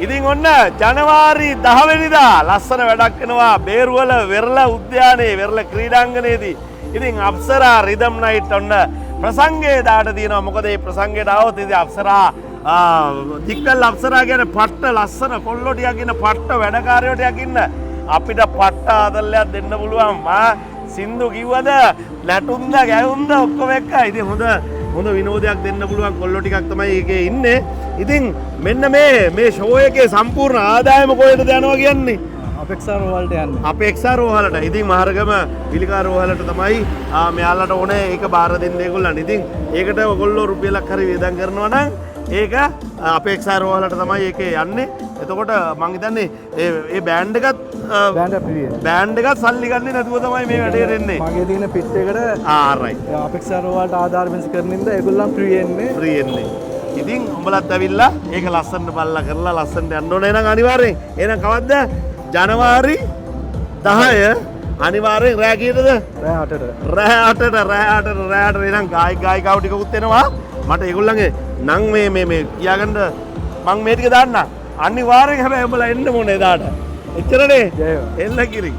ඉතින් ඔන්න ජනවාරි 10 වෙනිදා ලස්සන වැඩක් වෙනවා බේරුවල වෙරළ උද්‍යානයේ වෙරළ ක්‍රීඩාංගණයේදී. ඉතින් අප්සරා රිදම් නයිට් ඔන්න ප්‍රසංගයේ දාට තියෙනවා. මොකද මේ ප්‍රසංගයට આવොත් ඉතින් අප්සරා දික්කල් අප්සරා කියන පට්ට ලස්සන කොල්ලෝ ටිකක් ඉන්න පට්ට වැඩකාරයෝ ටිකක් ඉන්න අපිට පට්ට ආදල්ලයක් දෙන්න පුළුවන්. සින්දු කිව්වද නැටුම්ද ගැවුම්ද ඔක්කොම එක්ක. ඉතින් හොඳ විනෝදයක් දෙන්න පුළුවන් කොල්ලෝ ටිකක් තමයි ඒකේ ඉන්නේ. ඉතින් මෙන්න මේ ෂෝ එකේ සම්පූර්ණ ආදායම කොහෙටද යනවා කියන්නේ? අපේක්ෂා රෝහලට යන්නේ. අපේක්ෂා රෝහලට. ඉතින් මහරගම පිළිකා රෝහලට තමයි මෙයාලට ඕනේ ඒක බාර දෙන්න ඒගොල්ලන්. ඉතින් ඒකට ඔයගොල්ලෝ රුපියලක් හරි වේදම් කරනවා නම් ඒක අපේක්ෂා රෝහලට තමයි ඒකේ යන්නේ. එතකොට මං හිතන්නේ ඒ බෑන්ඩ් එකත් සල්ලි ගන්නේ නැතුව තමයි මේ වැඩේ දෙන්නේ. මගේ තියෙන පිට් එකට රයිට්. අපේක්ෂා රෝහලට ආධාර වෙනස් කරන ඉඳ ඒගොල්ලන් ෆ්‍රී එන්නේ. ඉතින් උඹලත් ඇවිල්ලා ඒක ලස්සනට බලලා කරලා ලස්සනට යන්න ඕනේ නම් අනිවාර්යෙන්. එහෙනම් කවද්ද? ජනවාරි 10 අනිවාර්යෙන් රෑ කීයටද? රෑ 8ට එනම් ගායිකාවෝ ටිකකුත් එනවා. මට ඒගොල්ලන්ගේ නම් මේ කියාගන්න මං මේ ටික දාන්න. අනිවාර්යෙන් හැබැයි උඹලා එන්න ඕනේ එදාට. එච්චරනේ. එන්න කිරි.